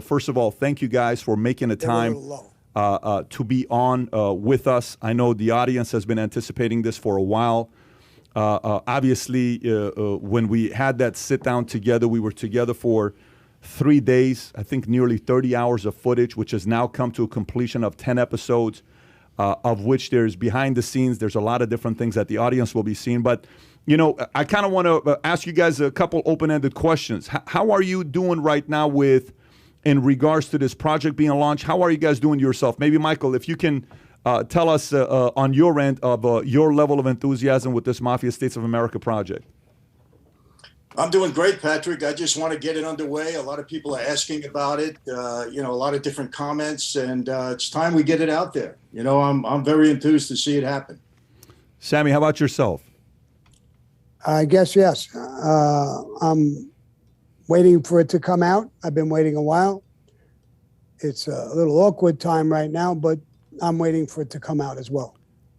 First of all, thank you guys for making the time to be on with us. I know the audience has been anticipating this for a while. Obviously, when we had that sit down together, we were together for 3 days, I think nearly 30 hours of footage, which has now come to a completion of 10 episodes, of which there's behind the scenes. There's a lot of different things that the audience will be seeing. But, you know, I kind of want to ask you guys a couple open-ended questions. How are you doing right now in regards to this project being launched? How are you guys doing yourself? Maybe, Michael, if you can tell us on your end of your level of enthusiasm with this Mafia States of America project. I'm doing great, Patrick. I just want to get it underway. A lot of people are asking about it, you know, a lot of different comments, and it's time we get it out there. You know, I'm very enthused to see it happen. Sammy, how about yourself? I guess, yes. I'm waiting for it to come out. I've been waiting a while. It's a little awkward time right now, but I'm waiting for it to come out as well.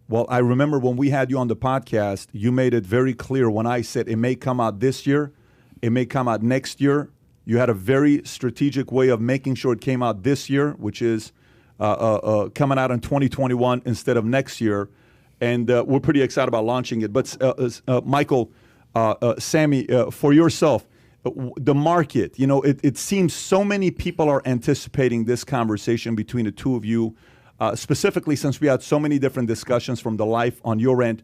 Well, I remember when we had you on the podcast, you made it very clear when I said it may come out this year, it may come out next year. You had a very strategic way of making sure it came out this year, which is coming out in 2021 instead of next year. And we're pretty excited about launching it. But Michael, Sammy, for yourself, the market, you know, it seems so many people are anticipating this conversation between the two of you. Specifically, since we had so many different discussions from the life on your end,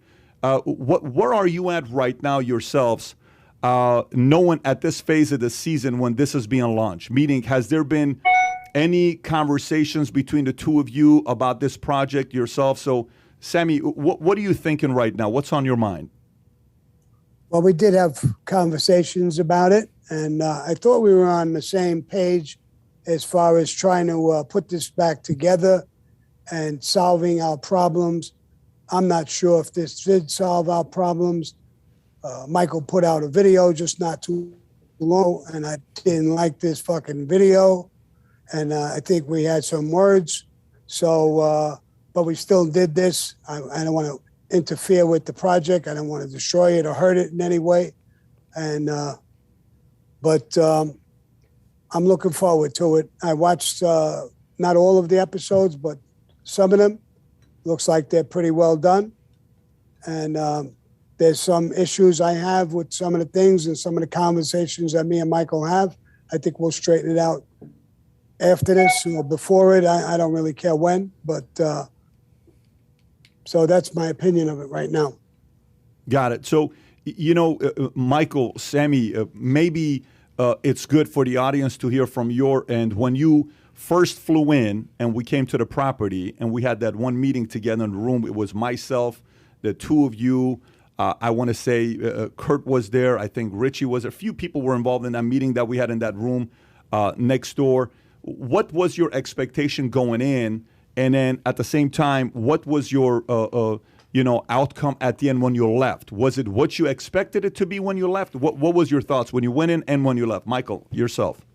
where are you at right now yourselves, knowing at this phase of the season when this is being launched? Meaning, has there been any conversations between the two of you about this project yourself? So, Sammy, what are you thinking right now? What's on your mind? Well, we did have conversations about it, and I thought we were on the same page as far as trying to put this back together and solving our problems. I'm not sure if this did solve our problems. Michael put out a video just not too long, and I didn't like this fucking video. And I think we had some words. So, but we still did this. I don't want to interfere with the project. I don't want to destroy it or hurt it in any way. And, but I'm looking forward to it. I watched not all of the episodes, but some of them. Looks like they're pretty well done. And there's some issues I have with some of the things and some of the conversations that me and Michael have. I think we'll straighten it out after this or before it. I don't really care when, but so that's my opinion of it right now. Got it. So, you know, Michael, Sammy, maybe it's good for the audience to hear from your end. When you first flew in and we came to the property and we had that one meeting together in the room, it was myself, the two of you. I want to say Kurt was there. I think Richie was there. A few people were involved in that meeting that we had in that room next door. What was your expectation going in? And then at the same time, what was your outcome at the end when you left? Was it what you expected it to be when you left? What was your thoughts when you went in and when you left? Michael, yourself.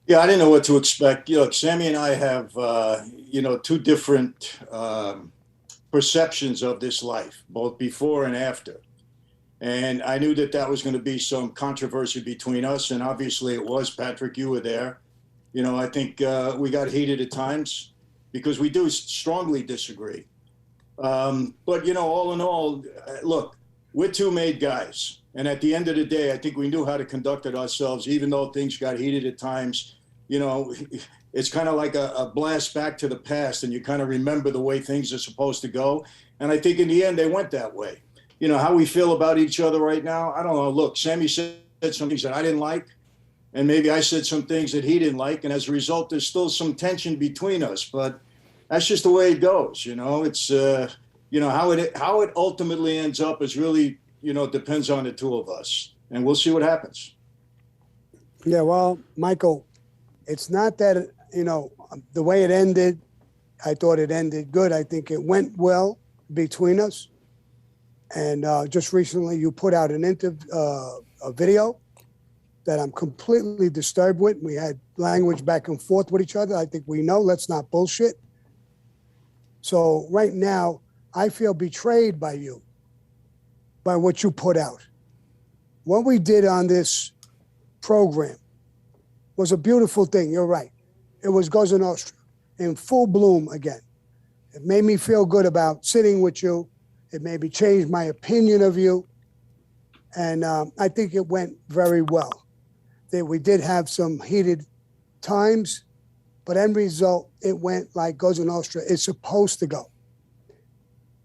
Yeah, I didn't know what to expect. You know, Sammy and I have, two different perceptions of this life, both before and after. And I knew that was going to be some controversy between us. And obviously it was. Patrick, you were there. You know, I think we got heated at times because we do strongly disagree. But, you know, all in all, look, we're two made guys. And at the end of the day, I think we knew how to conduct it ourselves, even though things got heated at times. You know, it's kind of like a blast back to the past, and you kind of remember the way things are supposed to go. And I think in the end, they went that way. You know, how we feel about each other right now, I don't know. Look, Sammy said some things that I didn't like, and maybe I said some things that he didn't like. And as a result, there's still some tension between us. But that's just the way it goes. You know, it's, how it ultimately ends up is really, depends on the two of us. And we'll see what happens. Yeah, well, Michael, it's not that, the way it ended, I thought it ended good. I think it went well between us. And just recently you put out a video that I'm completely disturbed with. We had language back and forth with each other. I think we know, let's not bullshit. So right now, I feel betrayed by you, by what you put out. What we did on this program was a beautiful thing. You're right. It was Cosa Nostra in full bloom again. It made me feel good about sitting with you. It made me change my opinion of you. And I think it went very well. We did have some heated times, but end result, it went like Cosa Nostra is supposed to go.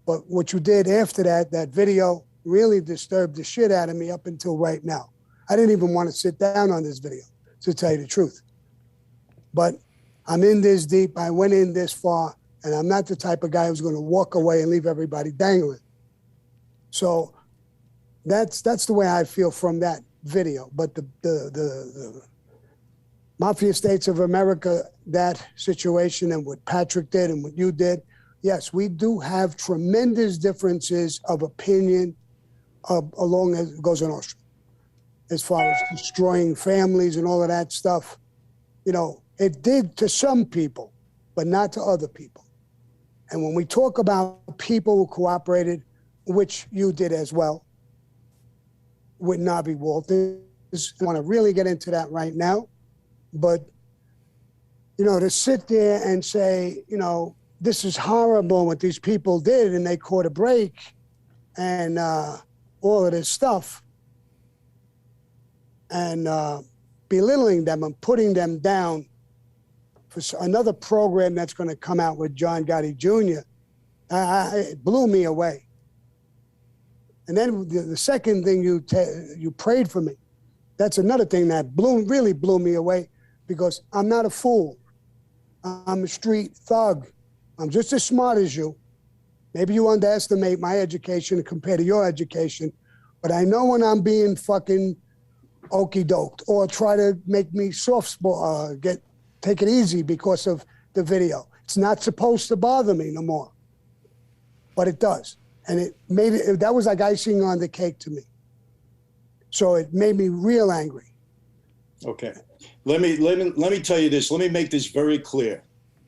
But what you did after that, that video really disturbed the shit out of me up until right now. I didn't even want to sit down on this video, to tell you the truth. But I'm in this deep, I went in this far, and I'm not the type of guy who's going to walk away and leave everybody dangling. So that's the way I feel from that video. But the Mafia States of America, that situation and what Patrick did and what you did, yes, we do have tremendous differences of opinion along as Cosa Nostra, as far as destroying families and all of that stuff. You know, it did to some people, but not to other people. And when we talk about people who cooperated, which you did as well, with Norby Walters, I want to really get into that right now. But, you know, to sit there and say, you know, this is horrible what these people did and they caught a break and all of this stuff, and belittling them and putting them down for another program that's going to come out with John Gotti Jr., it blew me away. And then the second thing you prayed for me, that's another thing that really blew me away, because I'm not a fool. I'm a street thug. I'm just as smart as you. Maybe you underestimate my education compared to your education, but I know when I'm being fucking okey-doked or try to make me take it easy because of the video. It's not supposed to bother me no more, but it does. And it made it, that was like icing on the cake to me. So it made me real angry. Okay. Let me tell you this. Let me make this very clear.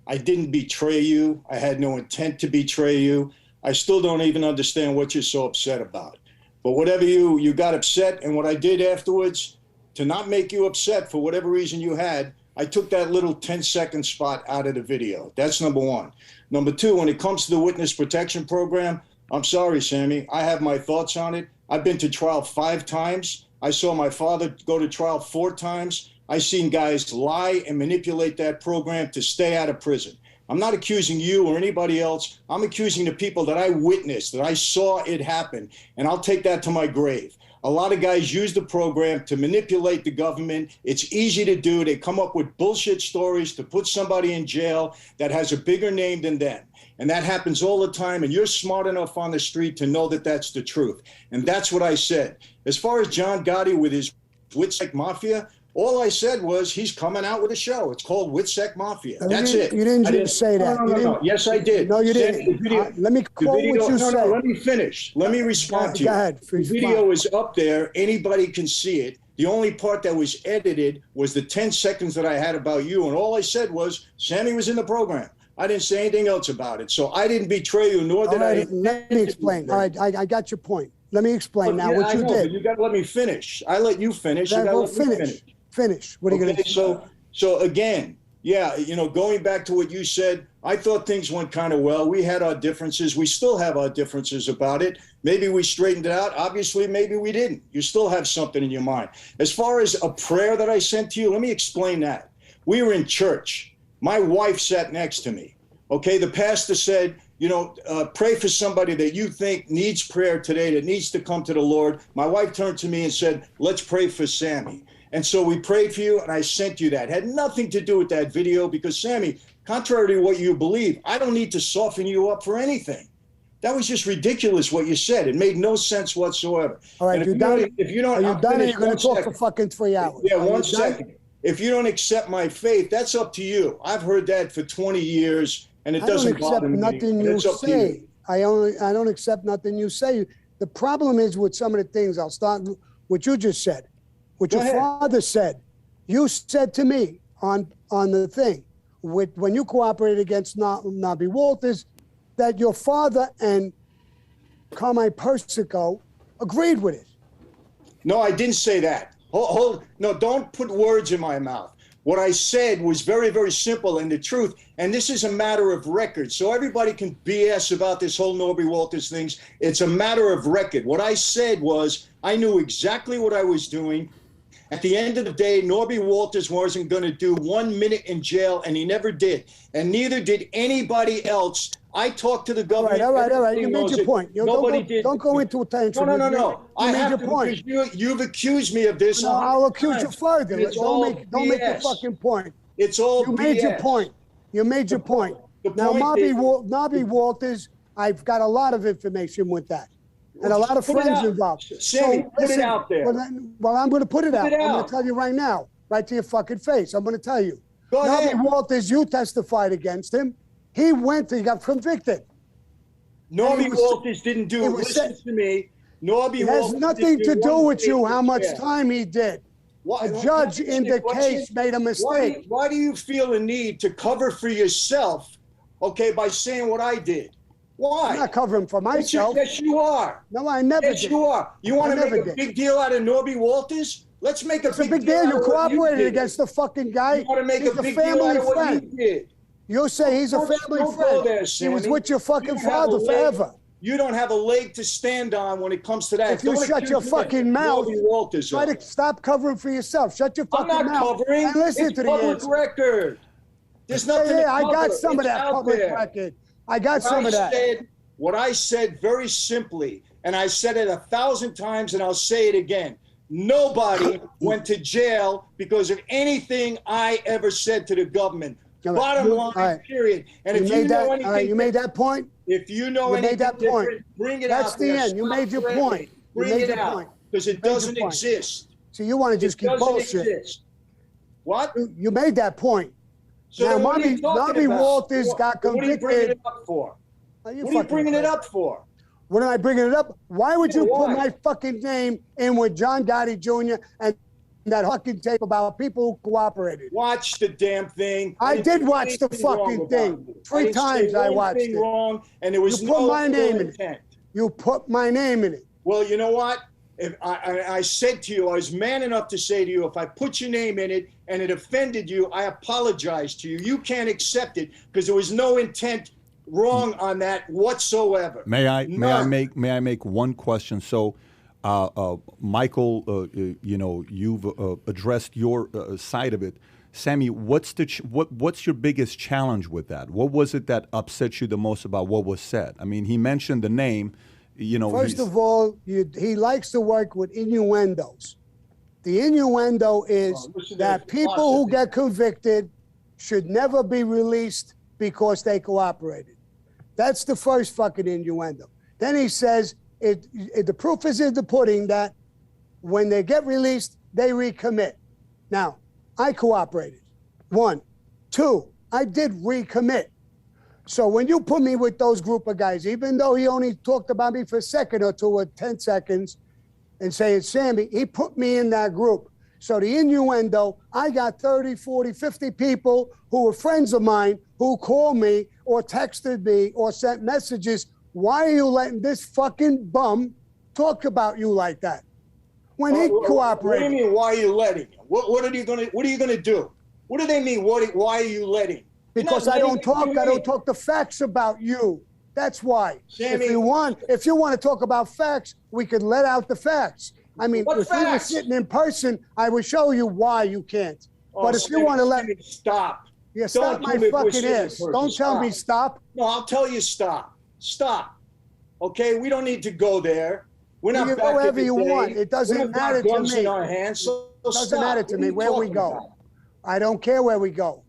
I didn't betray you. I had no intent to betray you. I still don't even understand what you're so upset about. But whatever you got upset, and what I did afterwards to not make you upset for whatever reason you had, I took that little 10-second spot out of the video. That's number one. Number two, when it comes to the witness protection program, I'm sorry, Sammy. I have my thoughts on it. I've been to trial 5 times. I saw my father go to trial 4 times. I've seen guys lie and manipulate that program to stay out of prison. I'm not accusing you or anybody else. I'm accusing the people that I witnessed, that I saw it happen, and I'll take that to my grave. A lot of guys use the program to manipulate the government. It's easy to do. They come up with bullshit stories to put somebody in jail that has a bigger name than them. And that happens all the time, and you're smart enough on the street to know that that's the truth. And that's what I said. As far as John Gotti with his Witsec Mafia, all I said was he's coming out with a show. It's called Witsec Mafia. That's it. You didn't just say that. No. Yes, I did. No, you didn't. Let me quote what you said. No, let me finish. Let me respond to you. Go ahead. The video is up there. Anybody can see it. The only part that was edited was the 10 seconds that I had about you. And all I said was Sammy was in the program. I didn't say anything else about it. So I didn't betray you, nor did I. Let me explain. All right, I got your point. Let me explain now what you did. But you got to let me finish. I let you finish. You got to let me finish. Finish. What are you going to say? So again, yeah, you know, going back to what you said, I thought things went kind of well. We had our differences. We still have our differences about it. Maybe we straightened it out. Obviously, maybe we didn't. You still have something in your mind. As far as a prayer that I sent to you, let me explain that. We were in church. My wife sat next to me. Okay, the pastor said, you know, pray for somebody that you think needs prayer today, that needs to come to the Lord. My wife turned to me and said, let's pray for Sammy. And so we prayed for you, and I sent you that. It had nothing to do with that video because, Sammy, contrary to what you believe, I don't need to soften you up for anything. That was just ridiculous what you said. It made no sense whatsoever. All right, if you don't, are you done? You're going to talk for fucking 3 hours. Yeah, 1 second. If you don't accept my faith, that's up to you. I've heard that for 20 years, and it doesn't bother me. I don't accept nothing you say. I don't accept nothing you say. The problem is with some of the things. I'll start with what you just said. What your father said. You said to me on the thing, when you cooperated against Norby Walters, that your father and Carmine Persico agreed with it. No, I didn't say that. No, don't put words in my mouth. What I said was very, very simple and the truth. And this is a matter of record. So everybody can BS about this whole Norby Walters things. It's a matter of record. What I said was I knew exactly what I was doing. At the end of the day, Norby Walters wasn't going to do 1 minute in jail, and he never did. And neither did anybody else. I talked to the government. All right. You made your point. Don't go into a tantrum. No. You made your point. You've accused me of this. No, I'll accuse you further. Don't make the fucking point. It's all BS. You made your point. You made your point. Now, Norby Walters, I've got a lot of information with that. And a lot of friends involved. Sammy, put it out there. Well, I'm going to put it out. I'm going to tell you right now, right to your fucking face. I'm going to tell you. Go ahead. Norby Walters, you testified against him. He got convicted. Norby Walters didn't do it. Listen to me. Norby Walters has nothing to do with you how much time he did. A judge in the case made a mistake. Why do you feel a need to cover for yourself, okay, by saying what I did? Why? I'm not covering for myself. Yes, you are. No, I never did. Yes, you are. You want to make a big deal out of Norby Walters? Let's make a big deal. You cooperated against the fucking guy. You want to make a big deal out of what he did? You say he's a family friend. He was with your fucking father forever. You don't have a leg to stand on when it comes to that. If you shut your fucking mouth, try to stop covering for yourself. Shut your fucking mouth. I'm not covering. And listen to the public record. There's nothing to cover. I got some of that public record. I got some of that. What I said very simply, and I said it 1,000 times, and I'll say it again. Nobody went to jail because of anything I ever said to the government. Bottom line, period. And if you know anything, you made that point. If you know anything different, bring it out. That's the end. You made your point. Bring it out because it doesn't exist. So you want to just keep bullshit. What? You made that point. So now, Norby Walters got convicted. What are you bringing it up for? What are you bringing it up for? What am I bringing it up? Why would you put my fucking name in with John Gotti Jr. and that fucking tape about people who cooperated? Watch the damn thing. I did watch the fucking thing. 3 times I watched it. Wrong, and there was you put no my name in intent. it. You put my name in it. Well, you know what? If I said to you, I was man enough to say to you, if I put your name in it and it offended you, I apologize to you. You can't accept it because there was no intent wrong on that whatsoever. May I make one question? So, Michael, you've addressed your side of it. Sammy, what's your biggest challenge with that? What was it that upset you the most about what was said? I mean, he mentioned the name. First of all, he likes to work with innuendos. The innuendo is that people who get convicted should never be released because they cooperated. That's the first fucking innuendo. Then he says, the proof is in the pudding that when they get released, they recommit. Now, I cooperated. 1. 2, I did recommit. So when you put me with those group of guys, even though he only talked about me for a second or 2 or 10 seconds and say it's Sammy, he put me in that group. So the innuendo, I got 30, 40, 50 people who were friends of mine who called me or texted me or sent messages. Why are you letting this fucking bum talk about you like that? When he cooperated. What do you mean, why are you letting him? What are you gonna do? What do they mean? Why are you letting? Because I don't talk the facts about you. That's why. Sammy, if you want to talk about facts, we could let out the facts. I mean, if we were sitting in person, I would show you why you can't. But if you want to let me stop. Yeah, stop my fucking ass. Don't tell me stop. No, I'll tell you stop. Stop. Okay, we don't need to go there. We're not you back go wherever in the you day. want. It doesn't matter to me. In our hands, so it doesn't stop. matter to me where we go. About? I don't care where we go.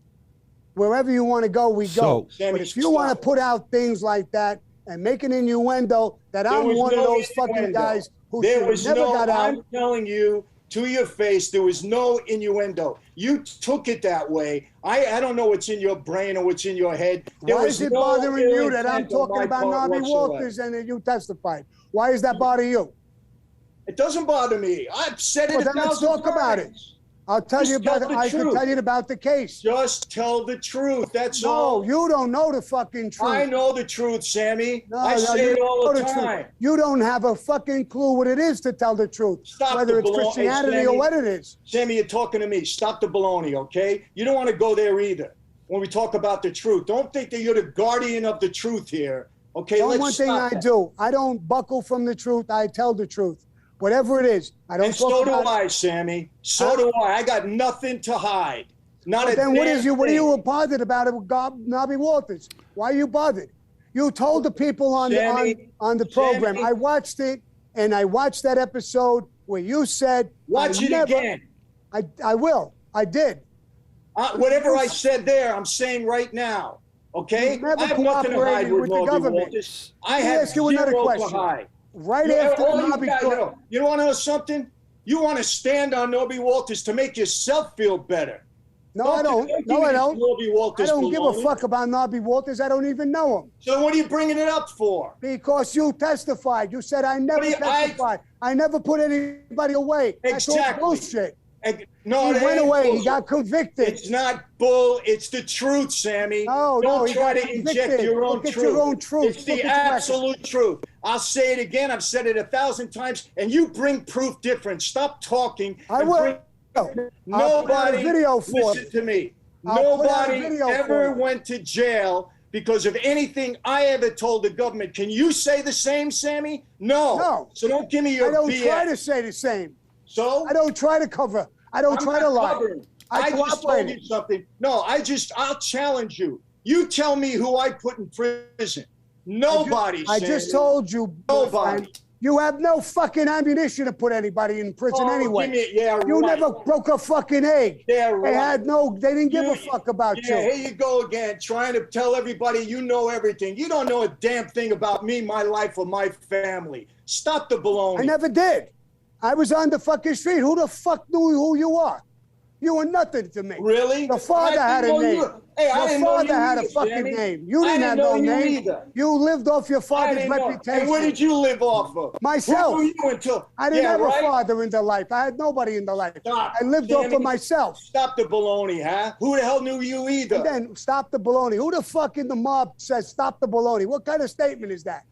Wherever you want to go, we go. But if you want to put out things like that and make an innuendo that I'm one of those fucking guys who never got out. I'm telling you to your face, there was no innuendo. You took it that way. I don't know what's in your brain or what's in your head. Why is it bothering you that I'm talking about Norby Walters and that you testified? Why does that bother you? It doesn't bother me. I've said it 1,000 times. Let's talk about it. I'll tell you about it. I can tell you about the case. Just tell the truth. That's all. No, you don't know the fucking truth. I know the truth, Sammy. No, I say it all the truth. time. You don't have a fucking clue what it is to tell the truth. Stop whether it's Hey, Christianity Sammy, or what it is. Sammy, you're talking to me. Stop the baloney, okay? You don't want to go there either when we talk about the truth. Don't think that you're the guardian of the truth here, okay? One thing I do, I don't buckle from the truth. I tell the truth. Whatever it is, I don't. And so do I, Sammy. So do I. I got nothing to hide. Not a then what is you? What are thing. you bothered about it with Norby Walters? Why are you bothered? You told the people on the program. Sammy. I watched it, and I watched that episode where you said, "Watch it again." I will. I did. Whatever I said there, I'm saying right now. Okay. Never I have nothing to hide cooperated with the Norby government. Walters. Let I me have ask you another zero question. to hide. Right after Norby, you want to know something? You want to stand on Norby Walters to make yourself feel better. No, I don't. No, I don't. Norby Walters I don't give a baloney. fuck about Norby Walters. I don't even know him. So what are you bringing it up for? Because you testified. You said I never testified. I never put anybody away. Exactly. That's all bullshit. No, he went away. He got convicted. It's not bull. It's the truth, Sammy. Don't try to inject your own truth. Your own truth. It's the absolute truth. I'll say it again. I've said it 1,000 times, and you bring proof different. Stop talking. I will. Nobody listen to me. Nobody ever went to jail because of anything I ever told the government. Can you say the same, Sammy? No. So don't give me your BS. I don't try to say the same. So? I don't try to cover. I don't try to lie. I just told you something. No, I'll challenge you. You tell me who I put in prison. Nobody. I just told you. Nobody. You have no fucking ammunition to put anybody in prison anyway. You never broke a fucking egg. Yeah, right. They didn't give a fuck about you. Here you go again, trying to tell everybody you know everything. You don't know a damn thing about me, my life, or my family. Stop the baloney. I never did. I was on the fucking street. Who the fuck knew who you are? You were nothing to me. Really? The father had a name. Hey, I didn't know you father had a either, fucking Sammy. name. You didn't have no name. You lived off your father's reputation. And what did you live off of? Myself. Who were you until? I didn't have a father in the life. I had nobody in the life. Stop. I lived off of myself. Stop the baloney, huh? Who the hell knew you either? And then stop the baloney. Who the fuck in the mob says stop the baloney? What kind of statement is that?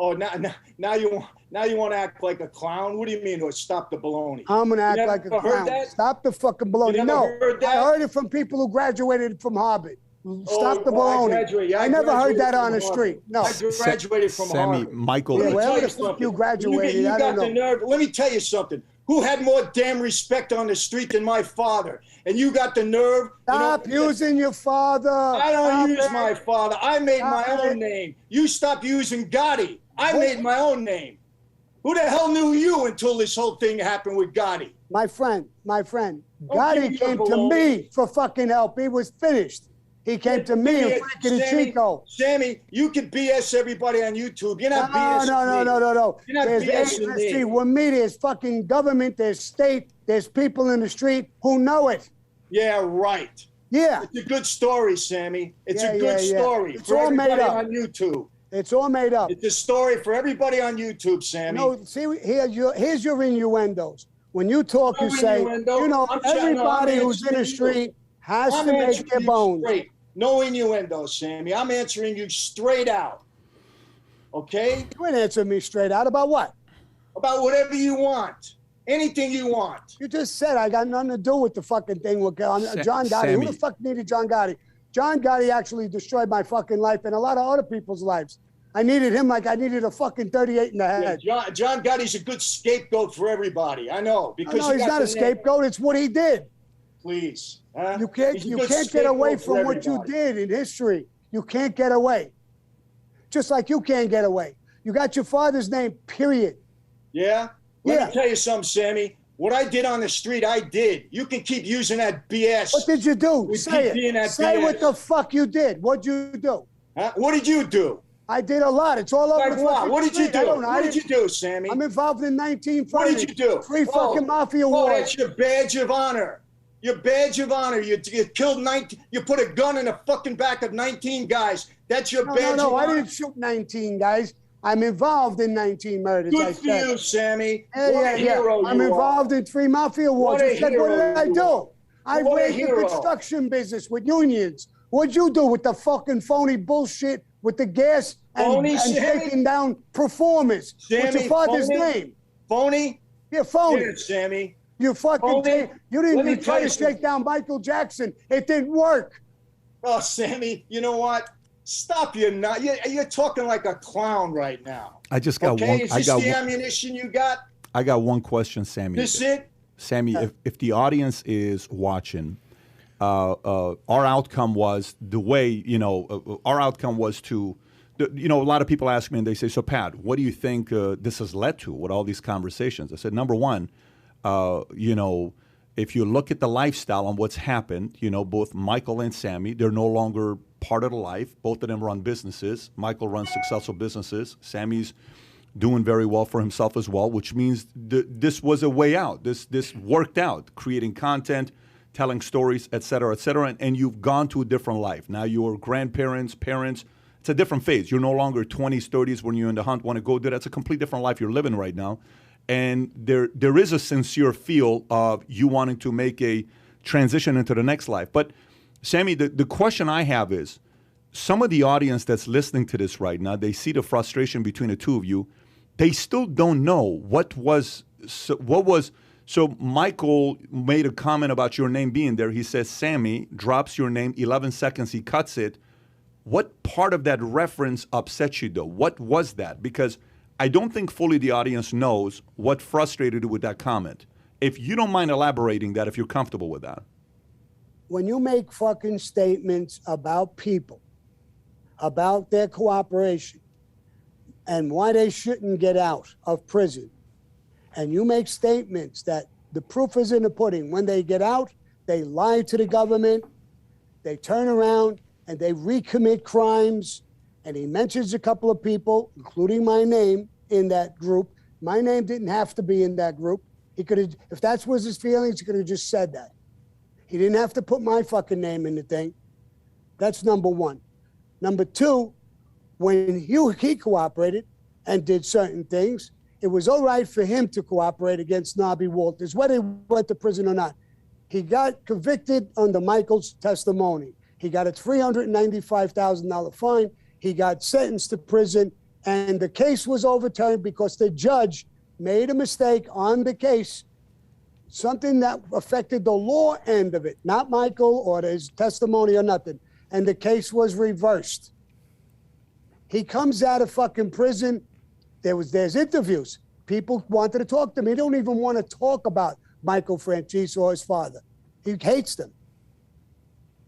Oh, now you want to act like a clown? What do you mean? Or stop the baloney? I'm gonna act like a clown. Stop the fucking baloney. No, I heard it from people who graduated from Harvard. Stop the baloney. I never heard that on the street. No. I graduated from Harvard. Sammy, Michael. Yeah, where the fuck you graduated? I don't know. The nerve. Let me tell you something. Who had more damn respect on the street than my father? And you got the nerve. Stop using your father. I don't use my father. I made my own name. You stop using Gotti. I made my own name. Who the hell knew you until this whole thing happened with Gotti? My friend, Gotti came to me for fucking help. He was finished. He came to me and Frankie Chico. Sammy, you can BS everybody on YouTube. You're not BS. No. You're not BSing me. We're me. There's fucking government. There's state. There's people in the street who know it. Yeah, right. Yeah. It's a good story, Sammy. It's a good story. It's all made up on YouTube. It's all made up. It's a story for everybody on YouTube, Sammy. No, see, here's your innuendos. When you talk, you say, everybody who's in the street has to make their bones. Straight. No innuendo, Sammy. I'm answering you straight out. Okay? You ain't answering me straight out. About what? About whatever you want. Anything you want. You just said I got nothing to do with the fucking thing with John Gotti. Sammy. Who the fuck needed John Gotti? John Gotti actually destroyed my fucking life and a lot of other people's lives. I needed him like I needed a fucking 38 in the head. Yeah, John Gotti's a good scapegoat for everybody. I know. Because no, he's not a scapegoat. It's what he did. Please. You can't get away from what you did in history. You can't get away. Just like you can't get away. You got your father's name, period. Yeah? Let me tell you something, Sammy. What I did on the street, I did. You can keep using that BS. What did you do? Say it. Say what the fuck you did. What'd you do? Huh? What did you do? I did a lot. It's all over the fucking What did you street. do? What did you do, Sammy? I'm involved in 19 What did you do? 3 fucking mafia wars. That's your badge of honor. Your badge of honor. You killed 19. You put a gun in the fucking back of 19 guys. That's your badge of honor. I didn't shoot 19 guys. I'm involved in 19 murders. Good for you, Sammy. Yeah, what yeah, a hero I'm you involved in 3 mafia wars. What did I do? I ran the construction business with unions. What'd you do with the fucking phony bullshit with the gas and taking down performers? Sammy, what's your father's name? Phony? Yeah, phony. Yeah, Sammy. You fucking you didn't try to shake down Michael Jackson. It didn't work. Oh, Sammy, you know what? Stop your nut. You're talking like a clown right now. I just got one. Is this the ammunition you got? I got one question, Sammy. This it? Sammy, if the audience is watching, our outcome was the way, our outcome was to, a lot of people ask me and they say, so Pat, what do you think this has led to with all these conversations? I said, number one, if you look at the lifestyle and what's happened, both Michael and Sammy, they're no longer part of the life. Both of them run businesses. Michael runs successful businesses. Sammy's doing very well for himself as well, which means this was a way out. This worked out, creating content, telling stories, et cetera, and you've gone to a different life. Now you're grandparents, parents. It's a different phase. You're no longer 20s, 30s when you're in the hunt, want to go do that. It's a complete different life you're living right now. And there is a sincere feel of you wanting to make a transition into the next life. But Sammy, the question I have is, some of the audience that's listening to this right now, they see the frustration between the two of you. They still don't know what was. So Michael made a comment about your name being there. He says, Sammy drops your name, 11 seconds, he cuts it. What part of that reference upset you, though? What was that? Because I don't think fully the audience knows what frustrated you with that comment. If you don't mind elaborating that, if you're comfortable with that. When you make fucking statements about people, about their cooperation, and why they shouldn't get out of prison, and you make statements that the proof is in the pudding. When they get out, they lie to the government, they turn around, and they recommit crimes. And he mentions a couple of people, including my name, in that group. My name didn't have to be in that group. He could have, if that was his feelings, he could have just said that. He didn't have to put my fucking name in the thing. That's number one. Number two, when he cooperated and did certain things, it was all right for him to cooperate against Norby Walters, whether he went to prison or not. He got convicted under Michael's testimony. He got a $395,000 fine. He got sentenced to prison, and the case was overturned because the judge made a mistake on the case, something that affected the law end of it, not Michael or his testimony or nothing, and the case was reversed. He comes out of fucking prison. There's interviews. People wanted to talk to me. They don't even want to talk about Michael Franzese or his father. He hates them.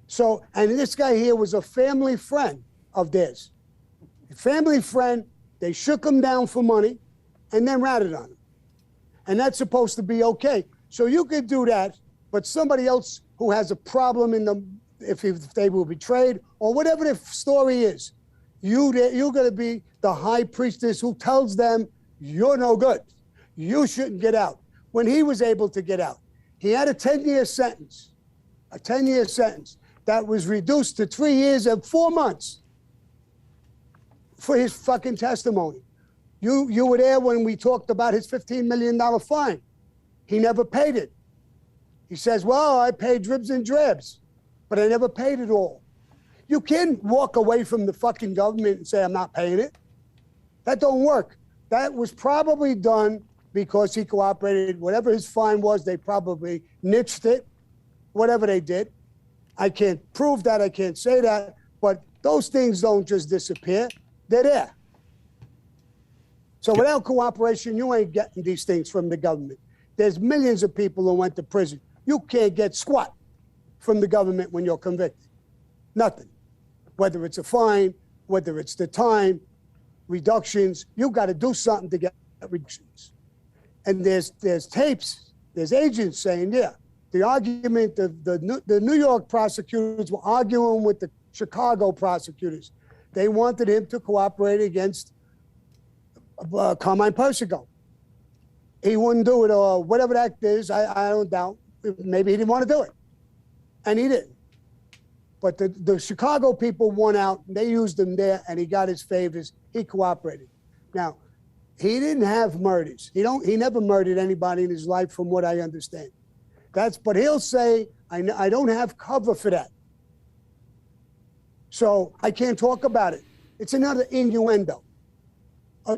So, and this guy here was a family friend of theirs. A family friend, they shook him down for money and then ratted on him. And that's supposed to be okay. So you could do that, but somebody else who has a problem in them, if they were betrayed or whatever the story is, you're going to be the high priestess who tells them you're no good. You shouldn't get out. When he was able to get out, he had a 10-year sentence, that was reduced to 3 years and 4 months for his fucking testimony. You were there when we talked about his $15 million fine. He never paid it. He says, well, I paid dribs and drabs, but I never paid it all. You can't walk away from the fucking government and say, I'm not paying it. That don't work. That was probably done because he cooperated. Whatever his fine was, they probably niched it, whatever they did. I can't prove that, I can't say that, but those things don't just disappear. They're there. So without cooperation, you ain't getting these things from the government. There's millions of people who went to prison. You can't get squat from the government when you're convicted. Nothing. Whether it's a fine, whether it's the time, reductions, you got to do something to get reductions. And there's tapes, there's agents saying, yeah, the argument of the New York prosecutors were arguing with the Chicago prosecutors. They wanted him to cooperate against Carmine Persico. He wouldn't do it, or whatever that is, I don't doubt. Maybe he didn't want to do it. And he didn't. But the Chicago people won out, and they used him there, and he got his favors. He cooperated. Now, he didn't have murders. He never murdered anybody in his life, from what I understand. But he'll say, I don't have cover for that. So I can't talk about it. It's another innuendo,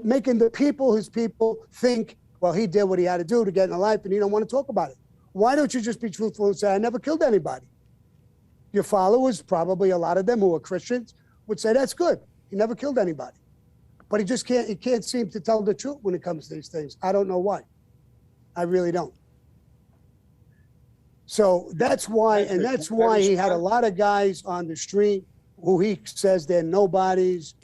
making the people, his people, think, well, he did what he had to do to get in a life, and he don't want to talk about it. Why don't you just be truthful and say, I never killed anybody? Your followers, probably a lot of them who are Christians, would say, that's good. He never killed anybody. But he can't seem to tell the truth when it comes to these things. I don't know why. I really don't. So that's why he had a lot of guys on the street who he says they're nobodies,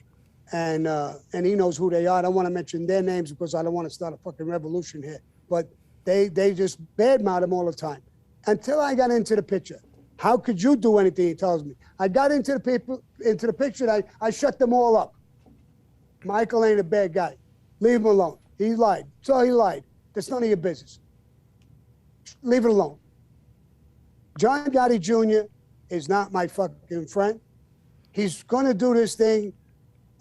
and he knows who they are. I don't want to mention their names because I don't want to start a fucking revolution here. But they just badmouth him all the time. Until I got into the picture. How could you do anything, he tells me. I got into the picture, and I shut them all up. Michael ain't a bad guy. Leave him alone. He lied. So he lied. That's none of your business. Leave it alone. John Gotti Jr. is not my fucking friend. He's going to do this thing,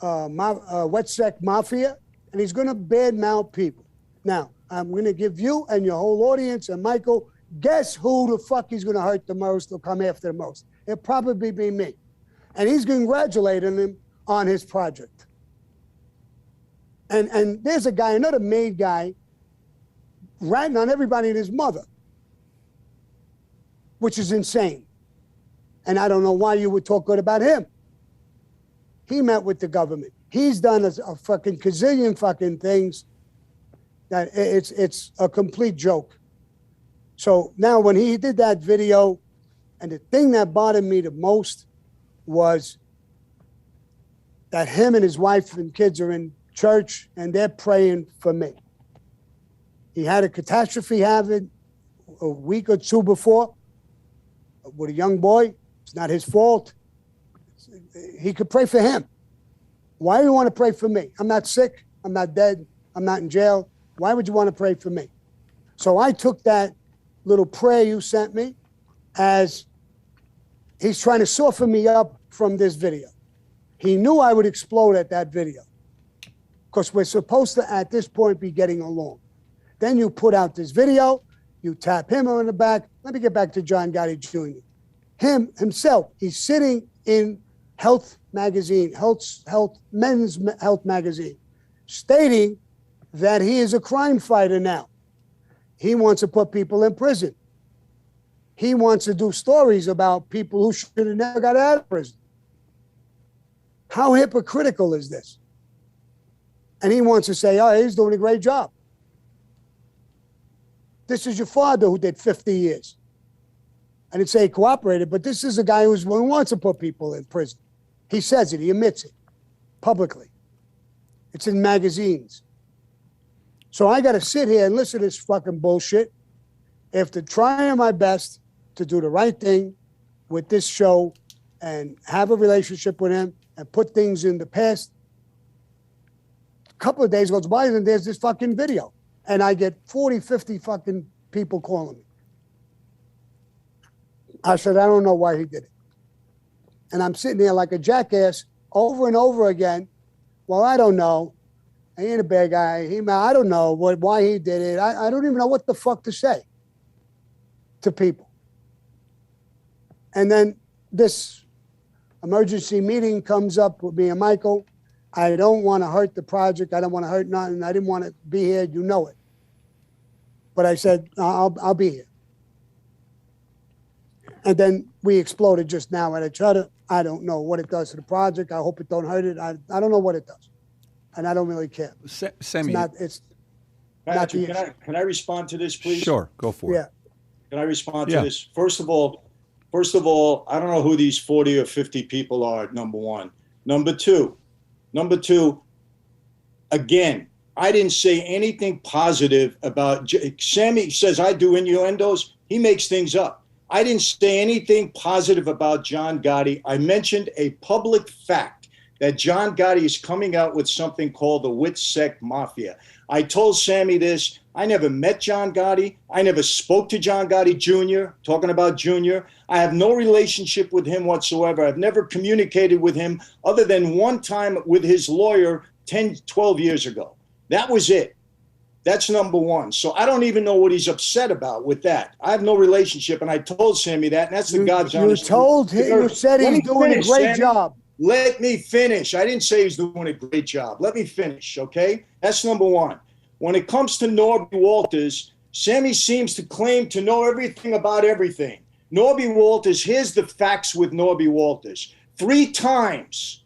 wet sec mafia, and he's going to badmouth people. Now, I'm going to give you and your whole audience and Michael, guess who the fuck he's going to hurt the most or come after the most? It'll probably be me. And he's congratulating him on his project. And there's a guy, another made guy, ratting on everybody and his mother, which is insane. And I don't know why you would talk good about him. He met with the government. He's done a fucking gazillion fucking things that it's a complete joke. So now when he did that video, and the thing that bothered me the most was that him and his wife and kids are in church and they're praying for me. He had a catastrophe happen a week or two before with a young boy. It's not his fault. He could pray for him. Why do you want to pray for me? I'm not sick. I'm not dead. I'm not in jail. Why would you want to pray for me? So I took that little prayer you sent me as he's trying to soften me up from this video. He knew I would explode at that video because we're supposed to, at this point, be getting along. Then you put out this video, you tap him on the back. Let me get back to John Gotti Jr. Himself, he's sitting in Health magazine, Men's Health magazine, stating that he is a crime fighter now. He wants to put people in prison. He wants to do stories about people who should have never got out of prison. How hypocritical is this? And he wants to say, oh, he's doing a great job. This is your father who did 50 years. I didn't say he cooperated, but this is a guy who wants to put people in prison. He says it, he admits it publicly. It's in magazines. So I got to sit here and listen to this fucking bullshit after trying my best to do the right thing with this show and have a relationship with him and put things in the past. A couple of days goes by and there's this fucking video. And I get 40, 50 fucking people calling me. I said, I don't know why he did it. And I'm sitting there like a jackass over and over again. Well, I don't know. He ain't a bad guy. I don't know why he did it. I don't even know what the fuck to say to people. And then this emergency meeting comes up with me and Michael. I don't want to hurt the project. I don't want to hurt nothing. I didn't want to be here. You know it. But I said, I'll be here. And then we exploded just now at each other. I don't know what it does to the project. I hope it don't hurt it. I don't know what it does. And I don't really care. Sammy. Can I respond to this, please? Sure, go for it. Can I respond to this? First of all, I don't know who these 40 or 50 people are, number one. Number two, again, I didn't say anything positive about Sammy says I do innuendos. He makes things up. I didn't say anything positive about John Gotti. I mentioned a public fact that John Gotti is coming out with something called the WITSEC Mafia. I told Sammy this. I never met John Gotti. I never spoke to John Gotti Jr., talking about Jr. I have no relationship with him whatsoever. I've never communicated with him other than one time with his lawyer 10, 12 years ago. That was it. That's number one. So I don't even know what he's upset about with that. I have no relationship, and I told Sammy that, and that's the God's honest truth. You told him, you said he's doing a great job. Let me finish. I didn't say he's doing a great job. Let me finish, okay? That's number one. When it comes to Norby Walters, Sammy seems to claim to know everything about everything. Norby Walters, here's the facts with Norby Walters. Three times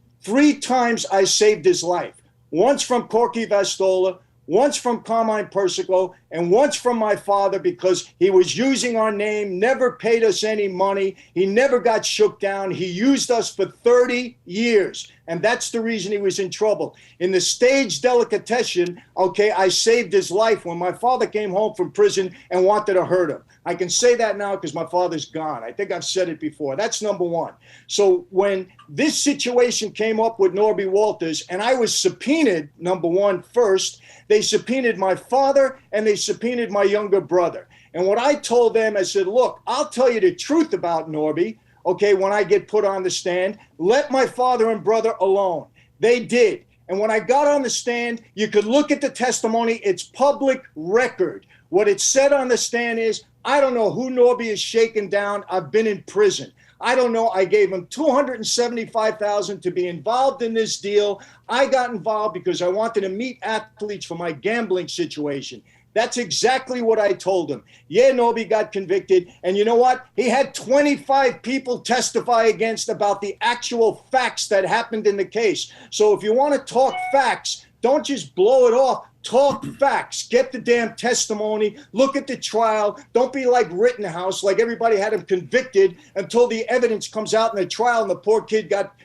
I saved his life. Once from Corky Vastola, once from Carmine Persico, and once from my father because he was using our name, never paid us any money. He never got shook down. He used us for 30 years, and that's the reason he was in trouble. In the stage delicatessen, okay, I saved his life when my father came home from prison and wanted to hurt him. I can say that now because my father's gone. I think I've said it before. That's number one. So when this situation came up with Norby Walters, and I was subpoenaed, number one, first, they subpoenaed my father and they subpoenaed my younger brother. And what I told them, I said, look, I'll tell you the truth about Norby, okay, when I get put on the stand. Let my father and brother alone. They did. And when I got on the stand, you could look at the testimony. It's public record. What it said on the stand is, I don't know who Norby is shaking down. I've been in prison. I don't know. I gave him $275,000 to be involved in this deal. I got involved because I wanted to meet athletes for my gambling situation. That's exactly what I told him. Yeah, Norby got convicted. And you know what? He had 25 people testify against about the actual facts that happened in the case. So if you want to talk facts, don't just blow it off. Talk facts. Get the damn testimony. Look at the trial. Don't be like Rittenhouse, like everybody had him convicted until the evidence comes out in the trial and the poor kid got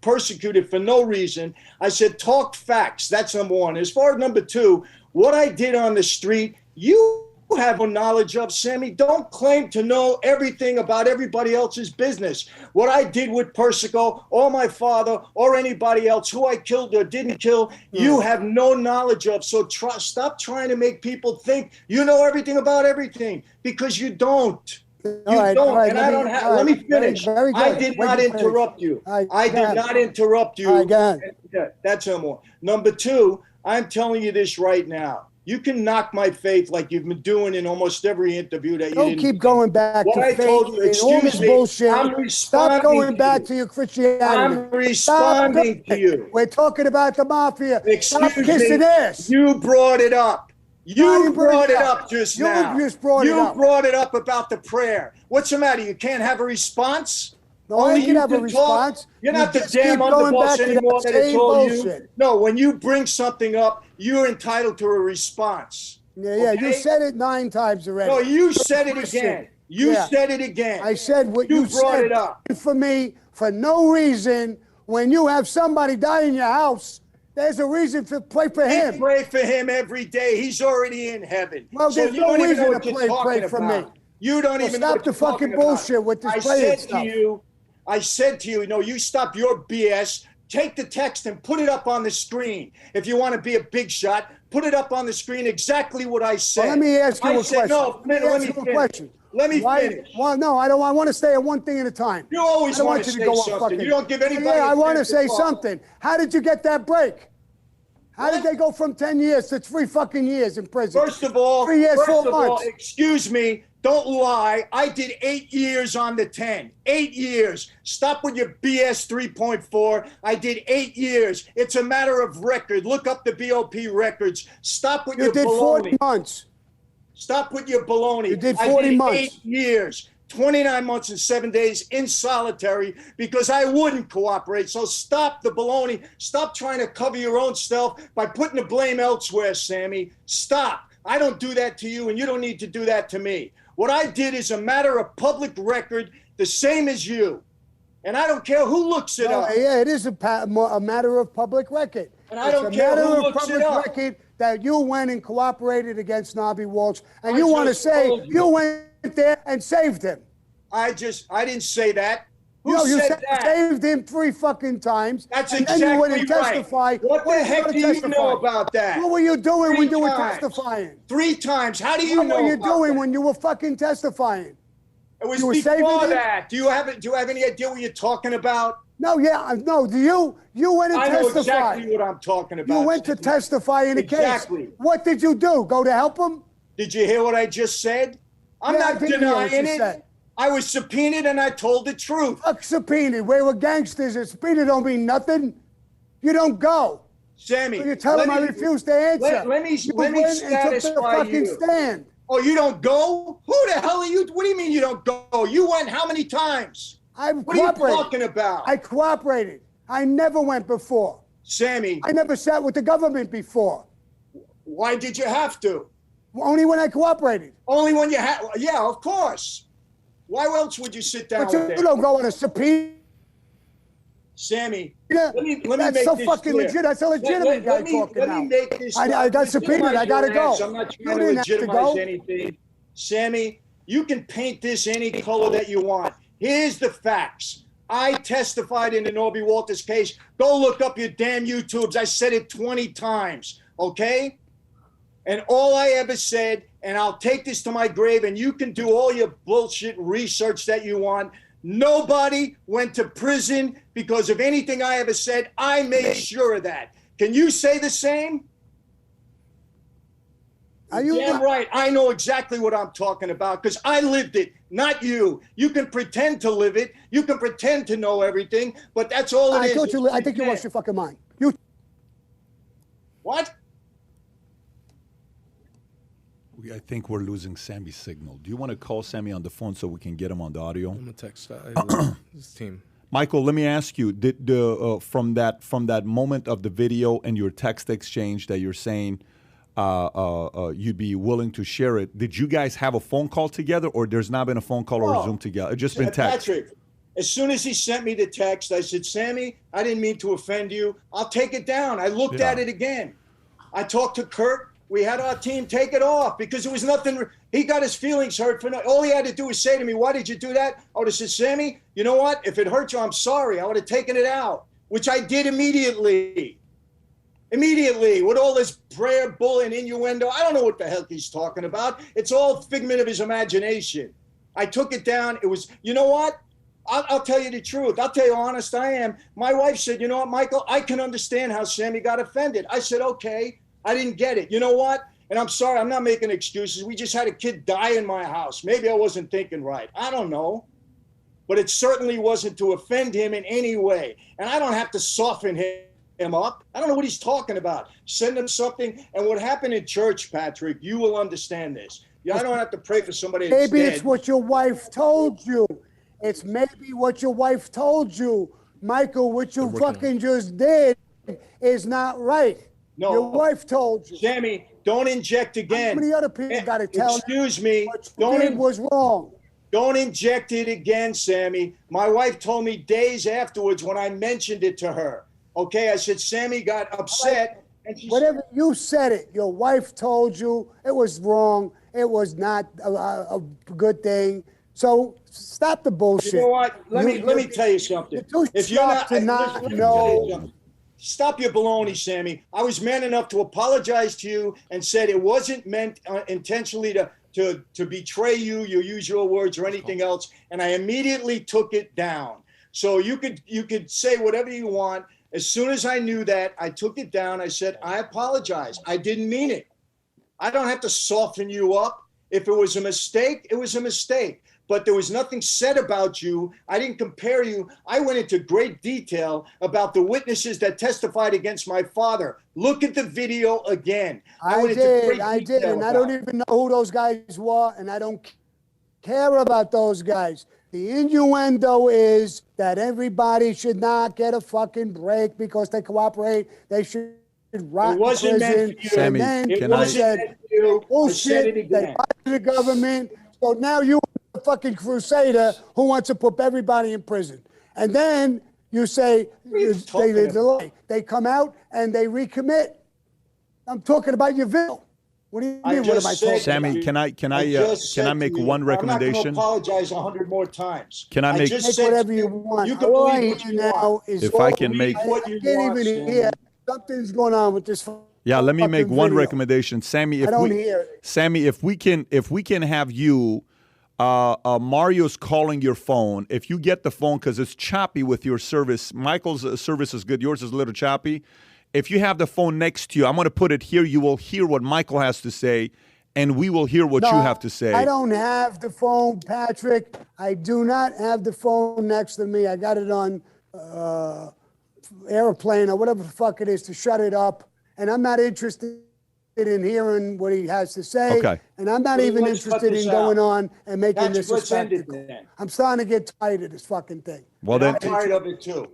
persecuted for no reason. I said, talk facts. That's number one. As far as number two, what I did on the street, you have no knowledge of, Sammy. Don't claim to know everything about everybody else's business. What I did with Persico or my father or anybody else who I killed or didn't kill, you have no knowledge of. So stop trying to make people think you know everything about everything, because you don't. Let me finish. I did not interrupt you. I did not interrupt you. That's number one. Number two, I'm telling you this right now. You can knock my faith like you've been doing in almost every interview that you don't keep going back to faith. Told you, excuse me, bullshit. I'm responding. Stop going back to your Christianity. I'm responding to you. We're talking about the mafia. Stop kissing ass. You brought it up. You brought it up just now. You just brought it up. You brought it up about the prayer. What's the matter? You can't have a response? No, I can have a response. You're not the damn underboss anymore that I told you. No, when you bring something up, you're entitled to a response. Yeah, you said it 9 times already. No, you said it again. You said it again. I said what you brought said it up. For me, for no reason. When you have somebody die in your house, there's a reason to pray for him. We pray for him every day. He's already in heaven. Well, there's no reason to pray for me. You don't even stop the fucking bullshit with this praying stuff. I said to you, no, you stop your BS. Take the text and put it up on the screen. If you want to be a big shot, put it up on the screen exactly what I said. Well, let me ask you a question. No, let me finish. Let me finish. Well, no, I don't. I want to say one thing at a time. You always want to say something. You don't give anybody. Yeah, I want to say something. How did you get that break? How did they go from 10 years to 3 fucking years in prison? First of all, 3 years, 4 months. Excuse me. Don't lie. I did 8 years on the 10. 8 years. Stop with your BS 3.4. I did 8 years. It's a matter of record. Look up the BOP records. Stop with your baloney. You did 40 months. Stop with your baloney. You did 40 months. 8 years. 29 months and 7 days in solitary because I wouldn't cooperate. So stop the baloney. Stop trying to cover your own stuff by putting the blame elsewhere, Sammy. Stop. I don't do that to you, and you don't need to do that to me. What I did is a matter of public record, the same as you. And I don't care who looks it up. Yeah, it is a matter of public record. And I don't care who looks it up. Record that you went and cooperated against Norby Walters, and you want to say you went there and saved him. I didn't say that. Who said that? Saved him 3 fucking times. That's exactly right. What the heck do you know about that? What were you doing when you were testifying? 3 times. How do you know? What were you doing when you were fucking testifying? It was You were saving before it? that. Do you have any idea what you're talking about? No, no. You went and I know testified. exactly what I'm talking about. You went to testify in a Exactly. case. What did you do? Go to help him? Did you hear what I just said? I'm Yeah, I not did hear what denying you it. said. I was subpoenaed and I told the truth. Fuck subpoenaed. We were gangsters. A subpoena don't mean nothing. You don't go. Sammy, So you tell him I refuse to answer. Let me you went and took the satisfy fucking you. stand. Oh, you don't go? Who the hell are you? What do you mean you don't go? You went how many times? What are you talking about? I cooperated. I never went before. Sammy. I never sat with the government before. Why did you have to? Only when I cooperated. Only when you had, yeah, of course. Why else would you sit down But with you them? don't go on a subpoena. Sammy, Yeah, let me that's make so this fucking clear. legit. That's a legitimate guy talking Let now. me make this. I got subpoenaed. I gotta go. I'm not You trying to didn't have to legitimize go. anything. Sammy, you can paint this any color that you want. Here's the facts. I testified in the Norby Walters case. Go look up your damn YouTubes. I said it 20 times, okay? And all I ever said, and I'll take this to my grave, and you can do all your bullshit research that you want. Nobody went to prison because of anything I ever said. I made sure of that. Can you say the same? Are you Damn right. I know exactly what I'm talking about because I lived it, not you. You can pretend to live it. You can pretend to know everything, but that's all it is. I think you lost your fucking mind. You. What? I think we're losing Sammy's signal. Do you want to call Sammy on the phone so we can get him on the audio? I'm gonna text his team. Michael, let me ask you: did from that moment of the video and your text exchange that you're saying you'd be willing to share it? Did you guys have a phone call together, or there's not been a phone call or a Zoom together? It's just been text. Patrick, as soon as he sent me the text, I said, "Sammy, I didn't mean to offend you. I'll take it down." I looked at it again. I talked to Kurt. We had our team take it off because it was nothing. He got his feelings hurt for all he had to do was say to me, "Why did you do that?" I would have said, "Sammy, you know what? If it hurt you, I'm sorry." I would have taken it out, which I did immediately. Immediately, with all this prayer, bull, and innuendo. I don't know what the hell he's talking about. It's all figment of his imagination. I took it down. It was, you know what? I'll tell you the truth. I'll tell you how honest I am. My wife said, "You know what, Michael? I can understand how Sammy got offended." I said, "Okay." I didn't get it. You know what? And I'm sorry, I'm not making excuses. We just had a kid die in my house. Maybe I wasn't thinking right. I don't know. But it certainly wasn't to offend him in any way. And I don't have to soften him up. I don't know what he's talking about. Send him something. And what happened in church, Patrick, you will understand this. I don't have to pray for somebody that's Maybe dead. it's what your wife told you. It's maybe what your wife told you. Michael, what you fucking just did is not right. No. Your wife told you. Sammy, don't inject again. How many other people got to tell Excuse me. what you did was wrong? Don't inject it again, Sammy. My wife told me days afterwards when I mentioned it to her. Okay, I said, Sammy got upset. And she Whatever you said it, your wife told you it was wrong. It was not a good thing. So stop the bullshit. You know what? Let me tell you something. If you're not know. Stop your baloney, Sammy. I was man enough to apologize to you and said it wasn't meant intentionally to betray you, use your words or anything else. And I immediately took it down. So you could say whatever you want. As soon as I knew that, I took it down. I said, I apologize. I didn't mean it. I don't have to soften you up. If it was a mistake, it was a mistake. But there was nothing said about you. I didn't compare you. I went into great detail about the witnesses that testified against my father. Look at the video again. I did, and I don't even know who those guys were, and I don't care about those guys. The innuendo is that everybody should not get a fucking break because they cooperate. They should rot in prison. Sammy, can I said bullshit. They fight the government. So now you a fucking crusader who wants to put everybody in prison. And then you say they come out and they recommit. I'm talking about your bill. What do you mean? What am I talking Sammy, about? can I make one recommendation? I'm not going to apologize 100 more times. Can I make whatever you want? You can All I believe hear what you now want. is If I can make, I can't even hear. Something's going on with this. yeah, let me make one video. recommendation, Sammy. I don't hear it. Sammy, if we can have you Mario's calling your phone. If you get the phone, because it's choppy with your service, Michael's service is good. Yours is a little choppy. If you have the phone next to you, I'm going to put it here. You will hear what Michael has to say, and we will hear what you have to say. I don't have the phone, Patrick. I do not have the phone next to me. I got it on airplane or whatever the fuck it is to shut it up. And I'm not interested in hearing what he has to say. Okay. And I'm not even interested in going on and making this a spectacle. I'm starting to get tired of this fucking thing. Well, then, I'm tired of it too.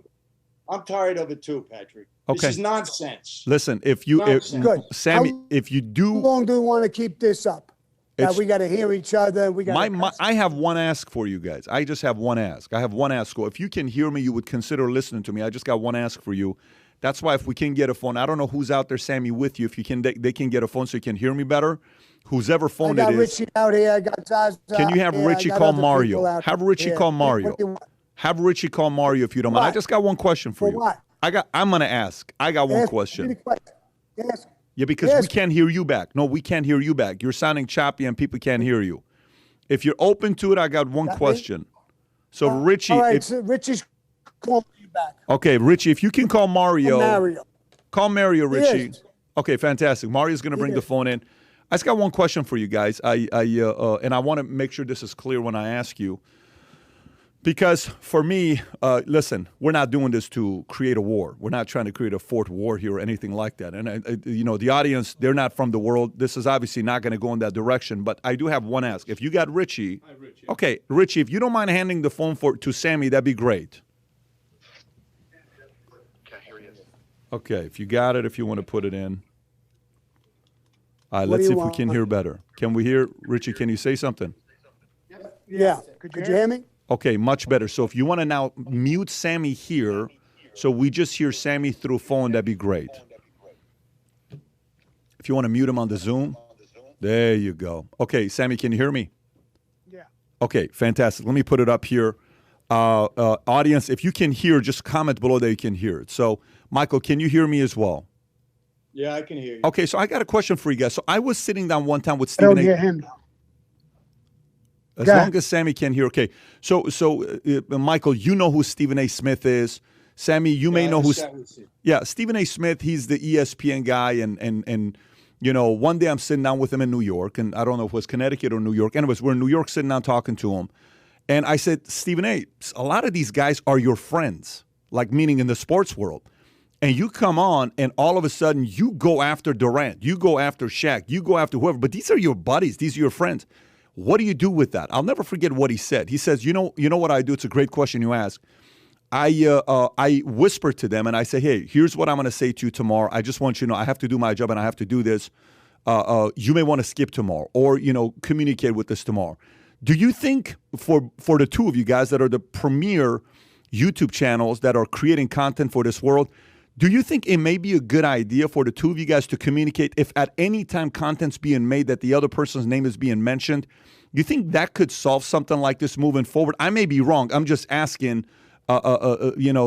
I'm tired of it too, Patrick. Okay. This is nonsense. Listen, if you, Good. Sammy, if you do, How long do you want to keep this up? That we got to hear each other. We got. I have one ask for you guys. I just have one ask. I have one ask. If you can hear me, you would consider listening to me. I just got one ask for you. That's why if we can get a phone, I don't know who's out there, Sammy, with you. If you can, they can get a phone so you can hear me better. Whosever phone it is. I got Richie out here. I got Zaza. Can you have Richie call Mario? Have Richie call Mario. Have Richie call Mario if you don't mind. I just got one question for you. What? I'm gonna ask. I got one question. Yes. Yeah, because we can't hear you back. No, we can't hear you back. You're sounding choppy and people can't hear you. If you're open to it, I got one question. So Richie. All right, so Richie's calling you back. Okay, Richie, if you can call Mario. Call Mario, Richie. Yes. Okay, fantastic. Mario's going to bring the phone in. I just got one question for you guys. And I want to make sure this is clear when I ask you. Because for me, listen, we're not doing this to create a war. We're not trying to create a fourth war here or anything like that. And, the audience, they're not from the world. This is obviously not going to go in that direction. But I do have one ask. If you got Richie. Hi, Richie. Okay, Richie, if you don't mind handing the phone to Sammy, that'd be great. Can't hear you. Okay, if you got it, if you want to put it in. All right, let's see if we can hear better. Can we hear? Richie, can you say something? Yeah. Could you hear me? Okay, much better. So if you want to now mute Sammy here, so we just hear Sammy through phone, that'd be great. If you want to mute him on the Zoom, there you go. Okay, Sammy, can you hear me? Yeah. Okay, fantastic. Let me put it up here. Audience, if you can hear, just comment below that you can hear it. So, Michael, can you hear me as well? Yeah, I can hear you. Okay, so I got a question for you guys. So I was sitting down one time with I Stephen don't hear him now. As long as Sammy can hear, okay. So Michael, you know who Stephen A. Smith is. Sammy, you may know who. Yeah, Stephen A. Smith. He's the ESPN guy, and one day I'm sitting down with him in New York, and I don't know if it was Connecticut or New York. Anyways, we're in New York, sitting down talking to him, and I said, Stephen A., a lot of these guys are your friends, like meaning in the sports world. And you come on, and all of a sudden, you go after Durant, you go after Shaq, you go after whoever, but these are your buddies, these are your friends. What do you do with that? I'll never forget what he said. He says, you know what I do? It's a great question you ask. I whisper to them, and I say, hey, here's what I'm going to say to you tomorrow. I just want you to know I have to do my job, and I have to do this. You may want to skip tomorrow or, communicate with this tomorrow. Do you think for the two of you guys that are the premier YouTube channels that are creating content for this world, do you think it may be a good idea for the two of you guys to communicate if at any time content's being made that the other person's name is being mentioned? You think that could solve something like this moving forward? I may be wrong. I'm just asking,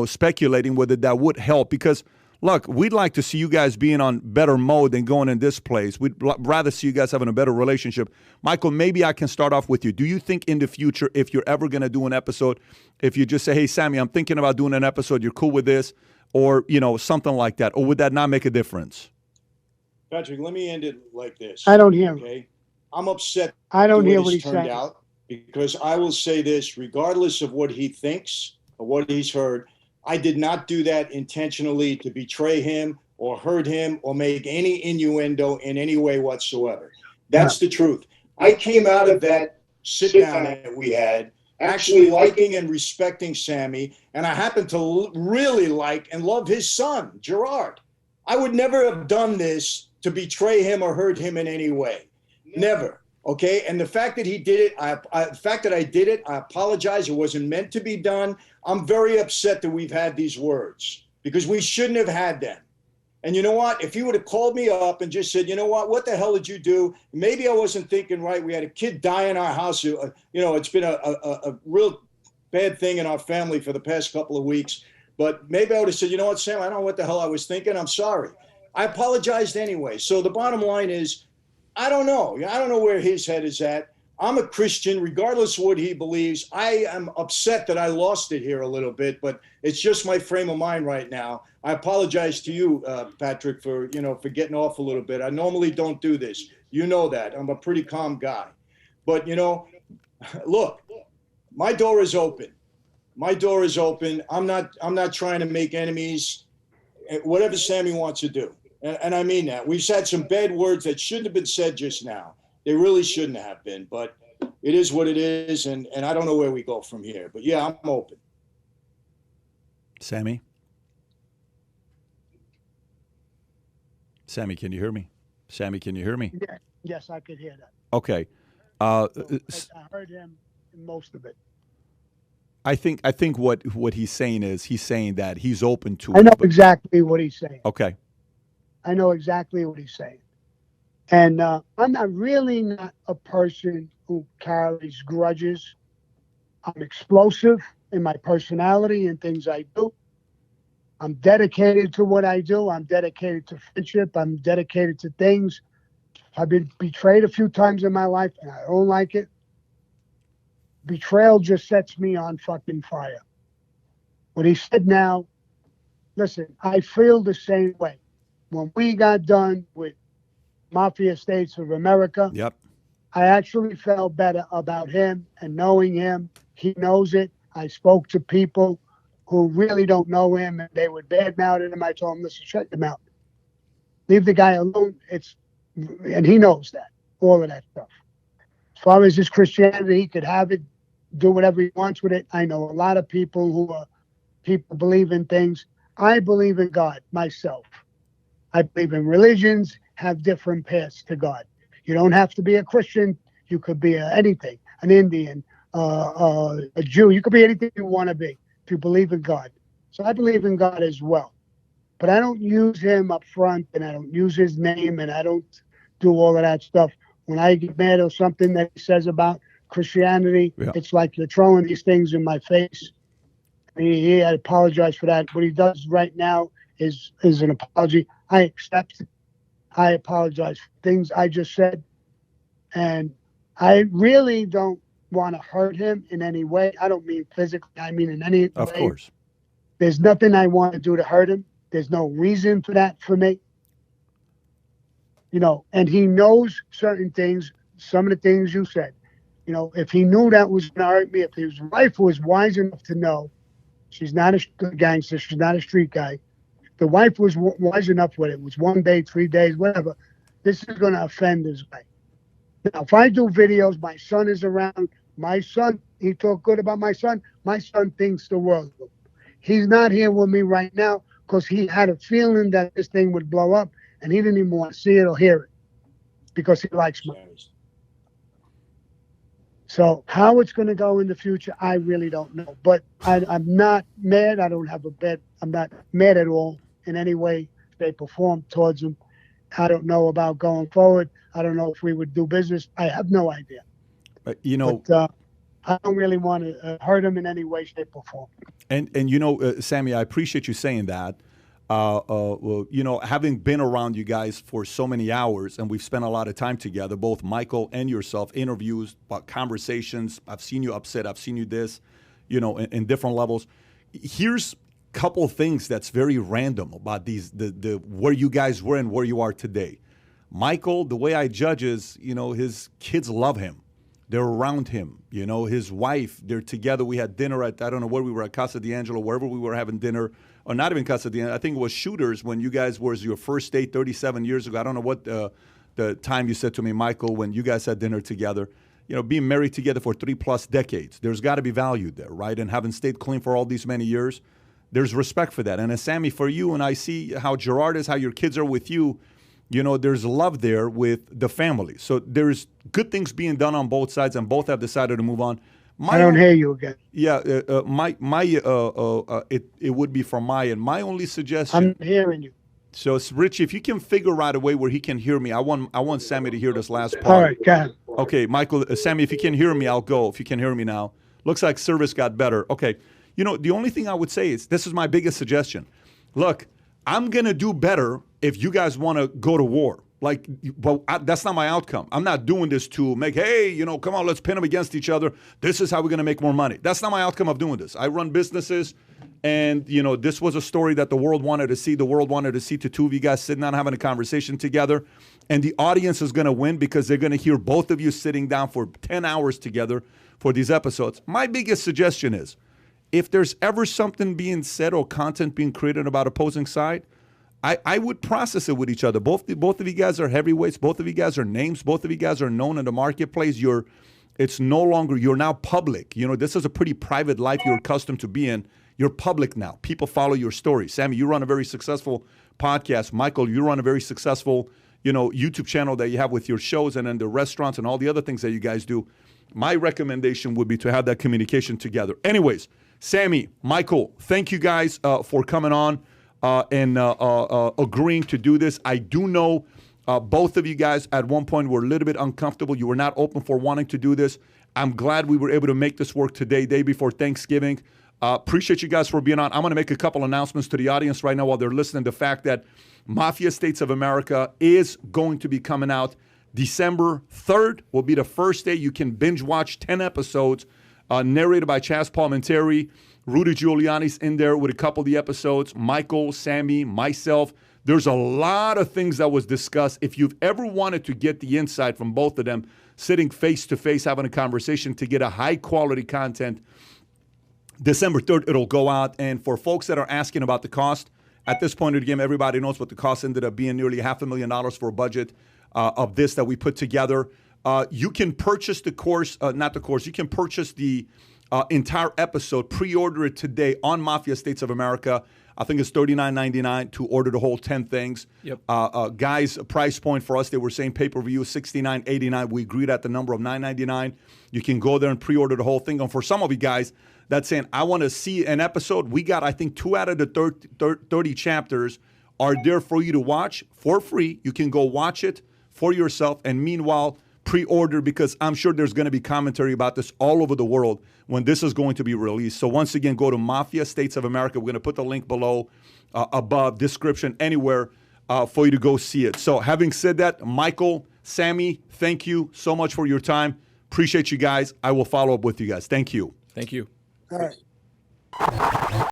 speculating whether that would help because, look, we'd like to see you guys being on better mode than going in this place. We'd rather see you guys having a better relationship. Michael, maybe I can start off with you. Do you think in the future, if you're ever going to do an episode, if you just say, hey, Sammy, I'm thinking about doing an episode, you're cool with this? Or, something like that. Or would that not make a difference? Patrick, let me end it like this. I don't hear him. Okay. I'm upset. I don't hear what he's saying. Out because I will say this, regardless of what he thinks or what he's heard, I did not do that intentionally to betray him or hurt him or make any innuendo in any way whatsoever. That's the truth. I came out of that sit down that we had actually liking and respecting Sammy, and I happen to really like and love his son, Gerard. I would never have done this to betray him or hurt him in any way. Never. Okay? And the fact that he did it, I apologize. It wasn't meant to be done. I'm very upset that we've had these words because we shouldn't have had them. And you know what? If he would have called me up and just said, you know what the hell did you do? Maybe I wasn't thinking right. We had a kid die in our house. It's been a real bad thing in our family for the past couple of weeks. But maybe I would have said, you know what, Sam, I don't know what the hell I was thinking. I'm sorry. I apologized anyway. So the bottom line is, I don't know. I don't know where his head is at. I'm a Christian, regardless of what he believes. I am upset that I lost it here a little bit, but it's just my frame of mind right now. I apologize to you, Patrick, for getting off a little bit. I normally don't do this. You know that. I'm a pretty calm guy. But, look, my door is open. My door is open. I'm not trying to make enemies. Whatever Sammy wants to do. And I mean that. We've had some bad words that shouldn't have been said just now. They really shouldn't have been, but it is what it is, and I don't know where we go from here. But yeah, I'm open. Sammy? Sammy, can you hear me? Sammy, can you hear me? Yeah, yes, I could hear that. Okay. I heard him in most of it. I think what he's saying is he's saying that he's open to I it. know exactly what he's saying. Okay. I know exactly what he's saying. And I'm really not a person who carries grudges. I'm explosive in my personality and things I do. I'm dedicated to what I do. I'm dedicated to friendship. I'm dedicated to things. I've been betrayed a few times in my life, and I don't like it. Betrayal just sets me on fucking fire. What he said now, listen, I feel the same way. When we got done with Mafia States of America, Yep. I actually felt better about him and knowing him. He knows it. I spoke to people who really don't know him, and they would badmouth him. I told him, listen, shut your mouth. Leave the guy alone. And he knows that, all of that stuff. As far as his Christianity, he could have it, do whatever he wants with it. I know a lot of people believe in things. I believe in God myself. I believe in religions have different paths to God. You don't have to be a Christian. You could be anything, an Indian, a Jew. You could be anything you want to be if you believe in God. So I believe in God as well. But I don't use him up front, and I don't use his name, and I don't do all of that stuff. When I get mad or something that he says about Christianity, It's like you're throwing these things in my face. He had apologized for that. What he does right now is an apology. I accept. I apologize for things I just said. And I really don't want to hurt him in any way. I don't mean physically. I mean in any way. Of course. There's nothing I want to do to hurt him. There's no reason for that for me. And he knows certain things, some of the things you said. If he knew that was going to hurt me, if his wife was wise enough to know, she's not a gangster, she's not a street guy. The wife was wise enough with it. It was 1 day, 3 days, whatever. This is going to offend this guy. Now, if I do videos, my son is around. My son, he talked good about my son. My son thinks the world of him. He's not here with me right now because he had a feeling that this thing would blow up, and he didn't even want to see it or hear it because he likes me. So how it's going to go in the future, I really don't know. But I'm not mad. I'm not mad at all in any way, shape, or form towards him. I don't know about going forward. I don't know if we would do business. I have no idea. But I don't really want to hurt him in any way, shape, or form. And Sammy, I appreciate you saying that. Having been around you guys for so many hours, and we've spent a lot of time together, both Michael and yourself, interviews, conversations. I've seen you upset. I've seen you in different levels. Here's a couple of things that's very random about the where you guys were and where you are today. Michael, the way I judge is, his kids love him. They're around him. His wife, they're together. We had dinner I don't know where we were, at Casa D'Angelo, wherever we were having dinner. Or not even Casa D'Angelo. I think it was Shooters when you guys was your first date 37 years ago. I don't know what the time you said to me, Michael, when you guys had dinner together. Being married together for 3+ decades, there's got to be value there, right? And having stayed clean for all these many years, there's respect for that. And as Sammy, for you, and I see how Gerard is, how your kids are with you, there's love there with the family. So there's good things being done on both sides, and both have decided to move on. I don't hear you again. Yeah, it would be from my end. My only suggestion. I'm hearing you. So, Rich, if you can figure out a way where he can hear me, I want Sammy to hear this last part. All right, go ahead. Okay, Michael, Sammy, if you can hear me, I'll go. If you can hear me now, looks like service got better. Okay, the only thing I would say is this is my biggest suggestion. Look, I'm gonna do better if you guys want to go to war. Like, but that's not my outcome. I'm not doing this to make, hey, come on, let's pin them against each other. This is how we're going to make more money. That's not my outcome of doing this. I run businesses, and, this was a story that the world wanted to see. The world wanted to see the two of you guys sitting down having a conversation together. And the audience is going to win because they're going to hear both of you sitting down for 10 hours together for these episodes. My biggest suggestion is, if there's ever something being said or content being created about opposing side, I would process it with each other. Both of you guys are heavyweights. Both of you guys are names. Both of you guys are known in the marketplace. It's no longer, you're now public. This is a pretty private life you're accustomed to being. You're public now. People follow your story. Sammy, you run a very successful podcast. Michael, you run a very successful, YouTube channel that you have with your shows and then the restaurants and all the other things that you guys do. My recommendation would be to have that communication together. Anyways, Sammy, Michael, thank you guys for coming on. And agreeing to do this. I do know both of you guys at one point were a little bit uncomfortable. You were not open for wanting to do this. I'm glad we were able to make this work today, day before Thanksgiving. Appreciate you guys for being on. I'm going to make a couple announcements to the audience right now while they're listening. The fact that Mafia States of America is going to be coming out December 3rd will be the first day you can binge watch 10 episodes narrated by Chaz Palminteri. Rudy Giuliani's in there with a couple of the episodes. Michael, Sammy, myself. There's a lot of things that was discussed. If you've ever wanted to get the insight from both of them, sitting face to face, having a conversation to get a high quality content, December 3rd, it'll go out. And for folks that are asking about the cost, at this point of the game, everybody knows what the cost ended up being, nearly $500,000 for a budget of this that we put together. You can purchase the course, you can purchase the entire episode, pre-order it today on Mafia States of America. I think it's $39.99 to order the whole 10 things. Yep. Guys, price point for us, they were saying pay-per-view $69.89. We agreed at the number of $9.99. You can go there and pre-order the whole thing. And for some of you guys that's saying, I want to see an episode, we got, I think, 2 out of the 30 chapters are there for you to watch for free. You can go watch it for yourself. And meanwhile, pre-order, because I'm sure there's going to be commentary about this all over the world when this is going to be released. So once again, go to Mafia States of America. We're going to put the link below, above, description, anywhere for you to go see it. So having said that, Michael, Sammy, thank you so much for your time. Appreciate you guys. I will follow up with you guys. Thank you. Thank you. All right.